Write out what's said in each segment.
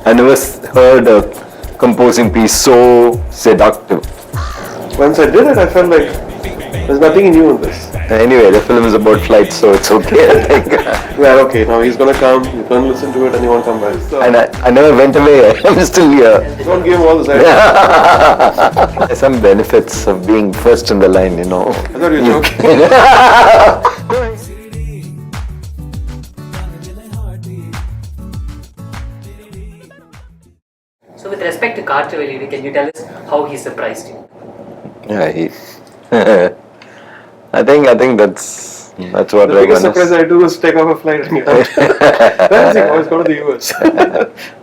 I never heard a composing piece so seductive. Once I did it, I felt like there's nothing new in this. Anyway, the film is about flight, so it's okay, I think. Well, okay, now he's gonna come, you're gonna listen to it and he won't come back. So, And I never went away, I'm still here. don't give him all this idea. There's some benefits of being first in the line, you know. I thought you were joking. So with respect to Kaatru Veliyidai, can you tell us how he surprised you? Yeah, I think that's what The biggest Rahman surprise is. I do is take off a flight and get out. That's it, always go to the US.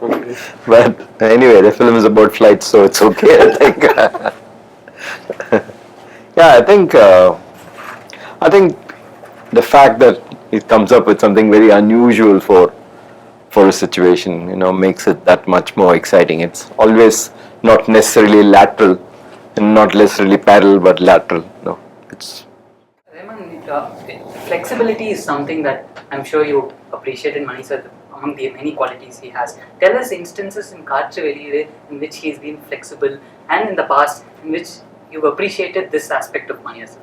Okay. But anyway, the film is about flights, so it's okay, I think. Yeah, I think the fact that it comes up with something very unusual for a situation, you know, makes it that much more exciting. It's always not necessarily lateral and not necessarily parallel, but lateral. No, it's. Rahman, flexibility is something that I'm sure you appreciate in Mani sir among the many qualities he has. Tell us instances in Kaatru Veliyidai in which he's been flexible and in the past in which you've appreciated this aspect of Mani sir.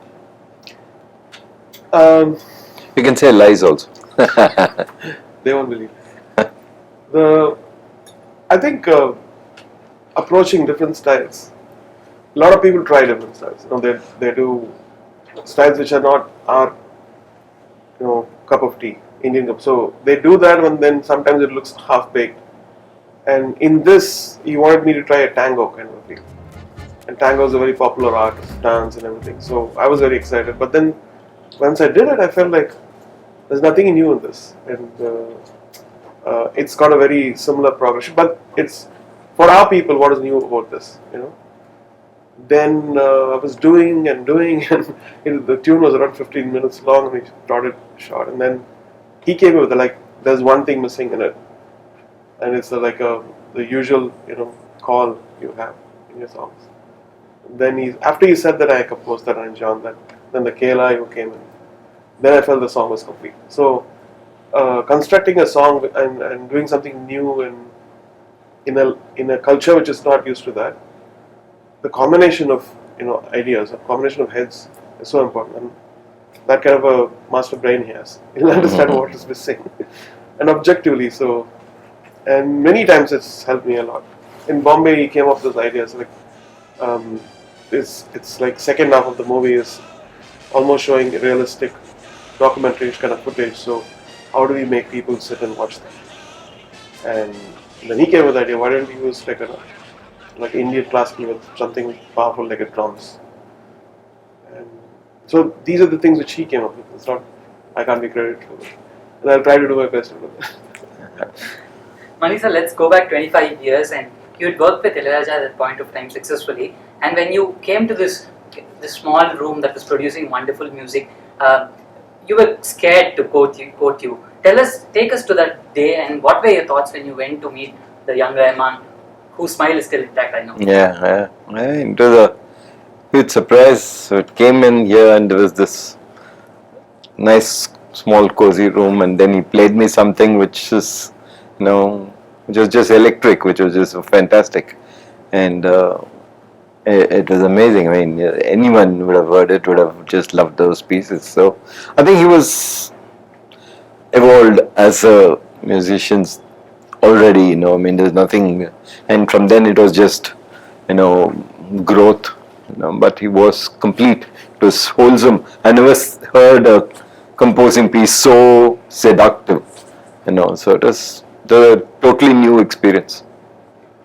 You can say lies also. They won't believe. I think approaching different styles. A lot of people try different styles. You know, they do styles which are not our, you know, cup of tea, Indian cup. So they do that, and then sometimes it looks half baked. And in this, he wanted me to try a tango kind of thing. And tango is a very popular art, dance and everything. So I was very excited. But then once I did it, I felt like there's nothing new in this, and it's got a very similar progression. But it's for our people, what is new about this, you know? Then I was doing, and the tune was around 15 minutes long, and we brought it short. And then he came with there's one thing missing in it, and it's the usual, you know, call you have in your songs. Then after he said that, I composed that arrangement on that. Then the Kela came in. Then I felt the song was complete. So constructing a song and doing something new and in a culture which is not used to that, the combination of, you know, ideas, a combination of heads is so important. And that kind of a master brain he has. He'll understand what is missing, and objectively so. And many times it's helped me a lot. In Bombay, he came up with those ideas like it's like second half of the movie is almost showing realistic documentary kind of footage. So how do we make people sit and watch that? And then he came with the idea, why don't we use like Indian classical with something powerful like a drums? And so these are the things which he came up with. It's not, I can't be credited for it. And I'll try to do my best with it. Mani sir, let's go back 25 years and you had worked with Roja at that point of time successfully, and when you came to this small room that was producing wonderful music, you were scared to quote you. Take us to that day, and what were your thoughts when you went to meet the young Rahman, whose smile is still intact, I know. Yeah, it was a huge surprise. So it came in here, and there was this nice, small, cozy room, and then he played me something which is, you know, which was just electric, which was just fantastic, and it was amazing. I mean, anyone would have heard it, would have just loved those pieces. So I think he was evolved as a musician already, you know. I mean, there's nothing, and from then it was just, you know, growth, you know, but he was complete. It was wholesome. I never heard a composing piece so seductive, you know. So it was a totally new experience.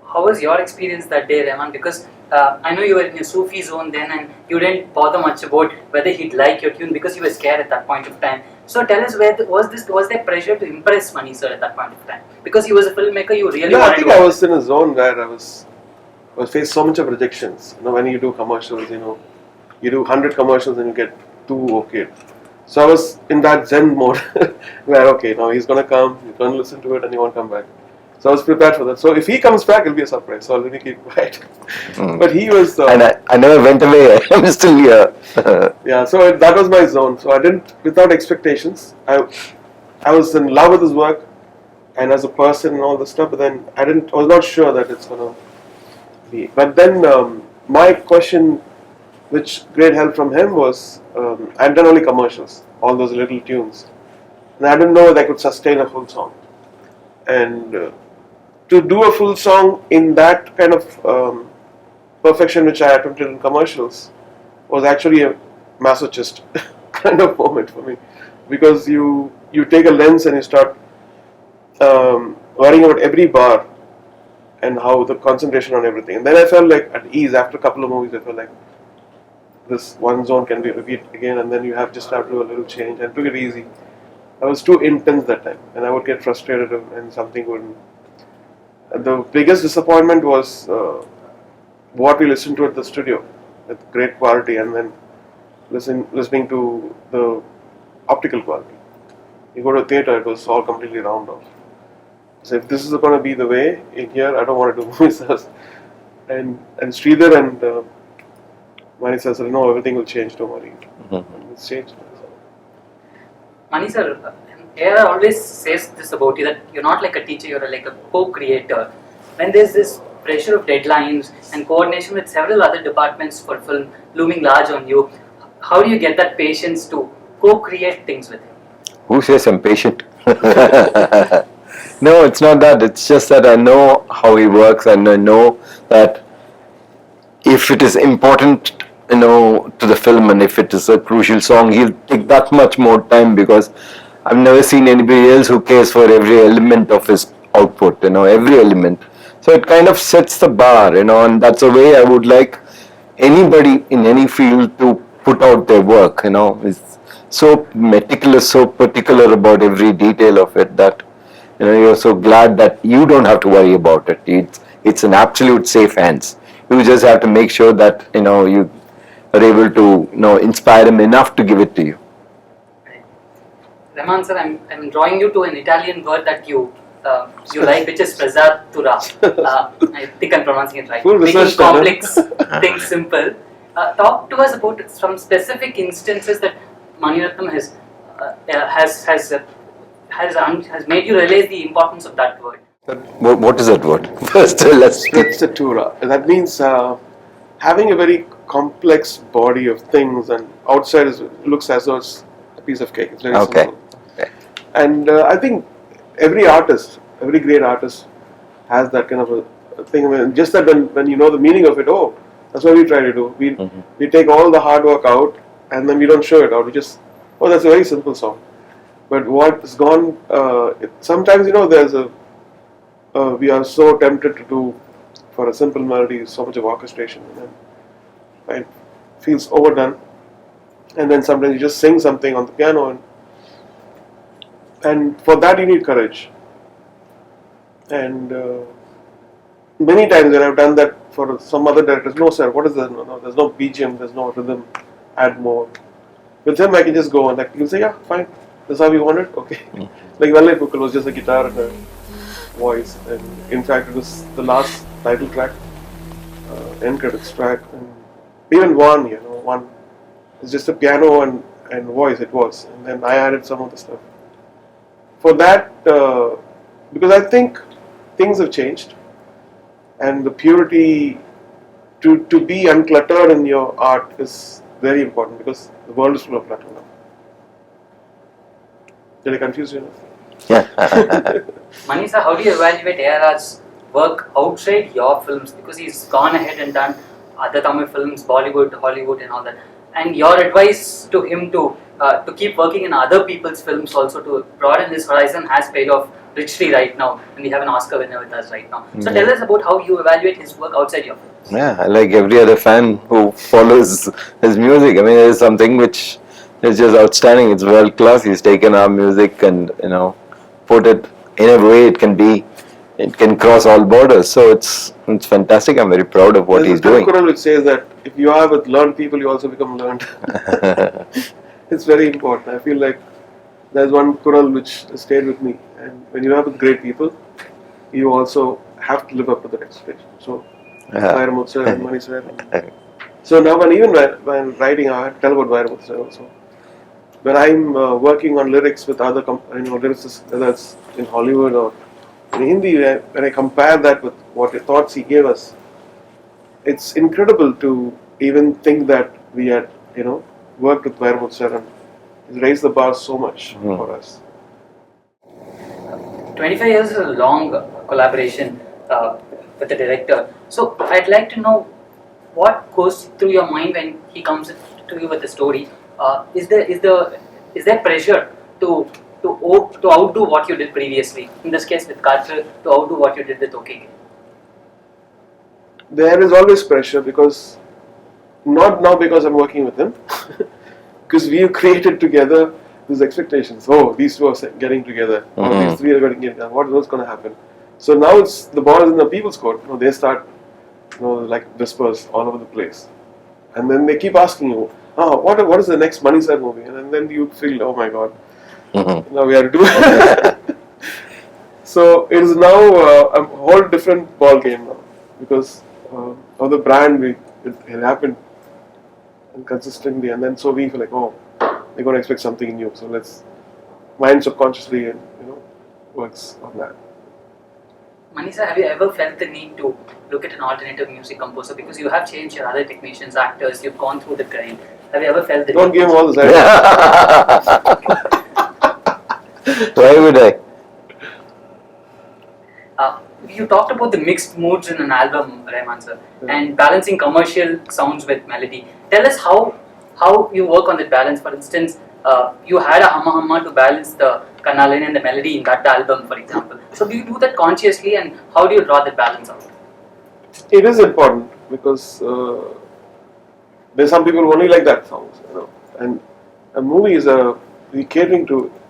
How was your experience that day, Rahman? Because I know you were in a Sufi zone then, and you didn't bother much about whether he'd like your tune because you were scared at that point of time. So tell us, was there pressure to impress Mani sir at that point of time? Because he was a filmmaker, you really wanted I think to. I was in a zone where I was faced so much of rejections. You know, when you do commercials, you know, you do 100 commercials and you get 2 okay. So I was in that Zen mode where, okay, now he's gonna come, you're gonna listen to it and he won't come back. So I was prepared for that. So if he comes back, it'll be a surprise. So I'll really keep quiet. But he was... and I never went away. I'm still here. Yeah, so that was my zone. So I didn't, without expectations, I was in love with his work. and as a person and all the stuff. But then I was not sure that it's gonna be. But then my question, which great help from him was, I've done only commercials, all those little tunes, and I didn't know that I could sustain a full song. And to do a full song in that kind of perfection which I attempted in commercials was actually a masochist kind of moment for me, because you take a lens and you start worrying about every bar and how the concentration on everything. And then I felt like at ease after a couple of movies. I felt like this one zone can be repeated again, and then you just have to do a little change, and took it easy. I was too intense that time, and I would get frustrated and something wouldn't. The biggest disappointment was what we listened to at the studio with great quality, and then listening to the optical quality. You go to a theatre, it was all completely round off. So if this is going to be the way in here, I don't want to do movies. And Sridhar and Mani says, no, everything will change, don't worry. Mm-hmm. It's changed. Mani sir, Era always says this about you, that you're not like a teacher, you're like a co-creator. When there's this pressure of deadlines and coordination with several other departments for film looming large on you, how do you get that patience to co-create things with him? Who says I'm patient? No, it's not that. It's just that I know how he works, and I know that if it is important, to the film, and if it is a crucial song, he'll take that much more time, because I've never seen anybody else who cares for every element of his output, every element. So it kind of sets the bar, and that's the way I would like anybody in any field to put out their work, It's so meticulous, so particular about every detail of it that, you're so glad that you don't have to worry about it. It's an absolute safe hands. You just have to make sure that, you are able to, inspire him enough to give it to you. Rahman sir, I'm drawing you to an Italian word that you like, which is presatura. I think I'm pronouncing it right. Full Making complex things simple. Talk to us about some specific instances that Mani Ratnam has made you realize the importance of that word. What is that word? First, let's Strepsitura. That means having a very complex body of things, and outside looks as though it's a piece of cake. It's very simple. Okay. And I think every great artist has that kind of a thing. I mean, just that when you know the meaning of it, that's what we try to do. We take all the hard work out, and then we don't show it out. We just, that's a very simple song. But what's gone, sometimes, there's we are so tempted to do, for a simple melody, so much of orchestration, and it feels overdone. And then sometimes you just sing something on the piano, and for that you need courage. And many times when I've done that for some other directors, no sir, what is that? No, there's no BGM, there's no rhythm, add more. With him I can just go and he'll say, yeah, fine, that's how you want it, okay. Like Valley Pukal was just a guitar and a voice, and in fact it was the last title track, end credits track, and even one, it's just a piano and voice, it was, and then I added some of the stuff. For that, because I think things have changed, and the purity to be uncluttered in your art is very important, because the world is full of clutter now. Did I confuse you enough? Yeah. Mani sir, how do you evaluate ARR's work outside your films? Because he's gone ahead and done other Tamil films, Bollywood, Hollywood and all that. And your advice to him to keep working in other people's films also, to broaden his horizon, has paid off richly right now. And we have an Oscar winner with us right now. So tell us about how you evaluate his work outside your films. Yeah, like every other fan who follows his music. I mean, there's something which is just outstanding. It's world class. He's taken our music and, put it in a way it can cross all borders. So it's fantastic. I'm very proud of what he's doing. There's a Quran which says that if you are with learned people, you also become learned. It's very important. I feel like there's one Quran which stayed with me. And when you are with great people, you also have to live up to that expectation. So, Vairamuthu sir and Mani sir. So now when writing, I have to tell about Vairamuthu sir also. When I'm working on lyrics with other lyricists, whether it's in Hollywood or In Hindi, when I compare that with what the thoughts he gave us, it's incredible to even think that we had, worked with Vairmut sir and he's raised the bar so much for us. 25 years is a long collaboration with the director. So I'd like to know what goes through your mind when he comes to you with the story. Is there pressure to outdo what you did previously? In this case with Kaatru, to outdo what you did with OK. There is always pressure because not now because I'm working with him, because we have created together these expectations. Oh, these two are getting together. Or these three are getting together. What's going to happen? So now it's the ball is in the people's court. They start, like whispers all over the place, and then they keep asking you, "Oh, what is the next Money Sir movie?" And then you feel, "Oh my God, now we have to do it." So it is now a whole different ball game now because of the brand. It happened consistently, and then so we feel like, oh, they're going to expect something new. So let's mind subconsciously and works on that. Manisa, have you ever felt the need to look at an alternative music composer because you have changed your other technicians, actors, you've gone through the grind? Have you ever felt the Don't need? give him all this. Why would I? You talked about the mixed moods in an album, Rahman sir, and balancing commercial sounds with melody. Tell us how you work on that balance. For instance, you had a Hamma Hamma to balance the Kanalin and the melody in that album, for example. So do you do that consciously, and how do you draw that balance out? It is important because there's some people who only like that songs, and a movie is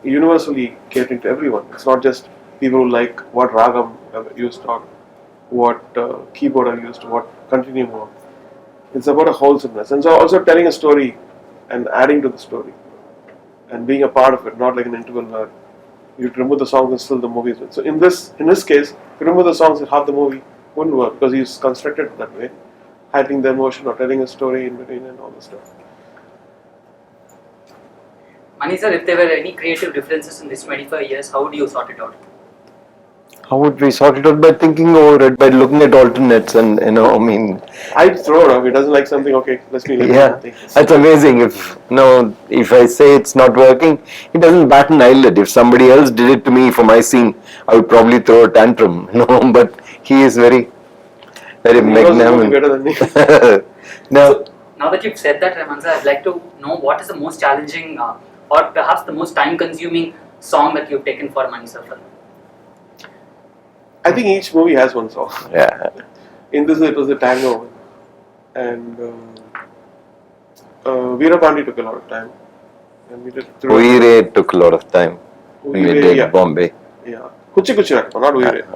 universally catering to everyone. It's not just people who like what ragam I've used or what keyboard I've used, what continuum or. It's about a wholesomeness, and so also telling a story and adding to the story and being a part of it, not like an interval where you remove the songs and still the movie is with. So in this case, if you remove the songs, half the movie wouldn't work because he's constructed it that way, hiding the emotion or telling a story in between and all this stuff. Mani sir, if there were any creative differences in these 25 years, how do you sort it out? How would we sort it out? By thinking over it, by looking at alternates, and I'd throw it off. He doesn't like something. Okay, let's me. yeah, that's amazing. If I say it's not working, he doesn't bat an eyelid. If somebody else did it to me for my scene, I would probably throw a tantrum. But he is very, very magnanimous. Better than me. No. So, now that you've said that, Rahman sir, I'd like to know what is the most challenging or perhaps the most time-consuming song that you've taken for Mani sir. I think each movie has one song. Yeah. In this, it was the tango, and Veerapandi took a lot of time, and we did. Uire took a lot of time. We did Bombay. Yeah, Kuchi Kuchi Rakma, not Uire.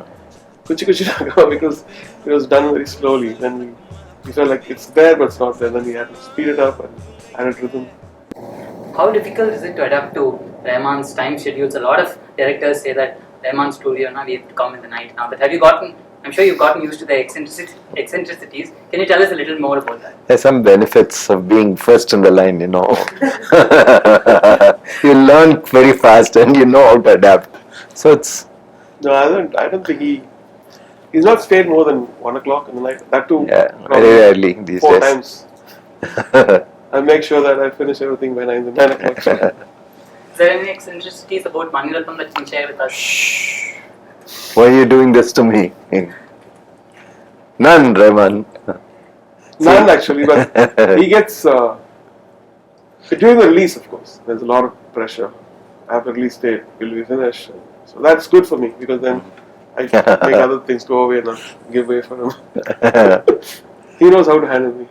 Kuchi Kuchi Rakma because it was done very slowly. Then we felt like it's there but it's not there. Then we had to speed it up and add rhythm. How difficult is it to adapt to Rahman's time schedules? A lot of directors say that Rahman's studio now we have to come in the night now. But I'm sure you've gotten used to the eccentricities. Can you tell us a little more about that? There's some benefits of being first in the line, You learn very fast and you know how to adapt. So it's... No, I don't think he's not stayed more than 1 o'clock in the night. That too. Yeah, very rarely these 4 days. times. I make sure that I finish everything by 9 o'clock. Is there any eccentricities about Mani Ratnam that you can share with us? Shh. Why are you doing this to me? None, Rahman. None actually, but he gets during the release, of course. There's a lot of pressure. After release date, will we finish? So that's good for me because then I make other things go away and not give way for him. He knows how to handle me.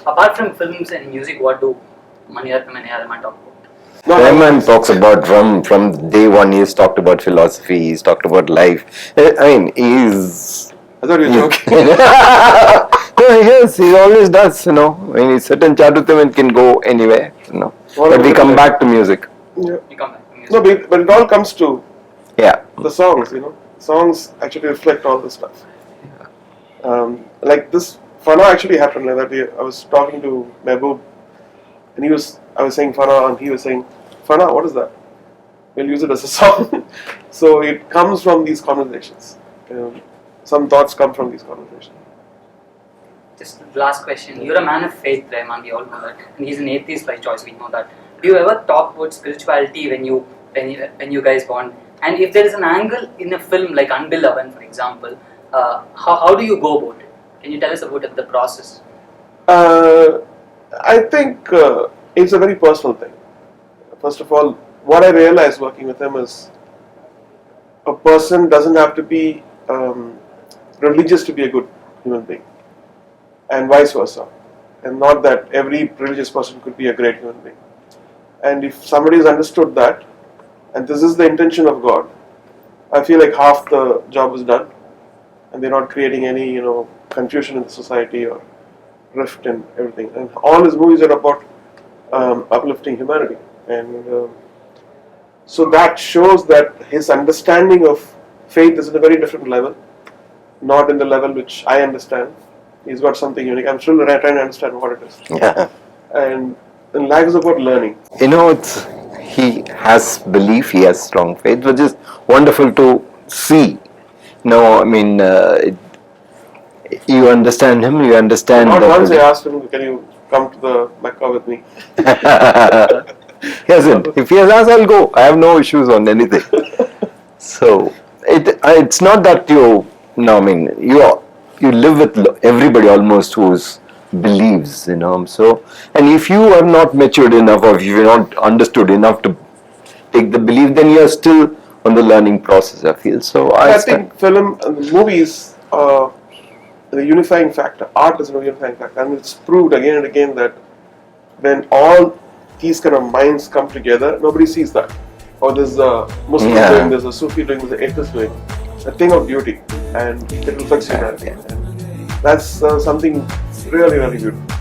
Apart from films and music, what do Mani Ratnam and Rahman talk about? Rahman talks about from day one. He's talked about philosophy. He's talked about life. I mean, I thought you were joking. No, yes, he always does. When he's certain Charutam and can go anywhere. But we come back to music. Yeah. You come back to music. No, but it all comes to the songs. Songs actually reflect all this stuff. Like this, Fana actually happened like that. I was talking to Mehboob, and I was saying Fana, and he was saying, Fana, what is that? we'll use it as a song. So it comes from these conversations. Some thoughts come from these conversations. Just last question. You're a man of faith, Rahman. We all know that, and he's an atheist by choice. We know that. Do you ever talk about spirituality when you guys bond? And if there is an angle in a film like Unbeloved, for example, how do you go about it? Can you tell us about the process? I think it's a very personal thing. First of all, what I realized working with him is a person doesn't have to be religious to be a good human being, and vice versa. And not that every religious person could be a great human being. And if somebody has understood that, and this is the intention of God, I feel like half the job is done, and they're not creating any confusion in the society or rift and everything. And all his movies are about uplifting humanity, and so that shows that his understanding of faith is at a very different level, not in the level which I understand. He's got something unique. I'm still trying to understand what it is. Yeah. And life is about learning. He has belief, he has strong faith, which is wonderful to see. No, I mean, you understand him, you understand. Not once I asked him, can you come to the Mecca with me? He hasn't. If he has asked, I'll go. I have no issues on anything. So it's not that you live with everybody almost who's believes, so, and if you are not matured enough, or if you're not understood enough to take the belief, then you're still on the learning process, I feel. So I think film and movies are the unifying factor. Art is a unifying factor, and it's proved again and again that when all these kind of minds come together, nobody sees that. Or there's a Muslim doing, there's a Sufi doing, there's an atheist doing. A thing of beauty, and it reflects humanity. And that's something really, really beautiful.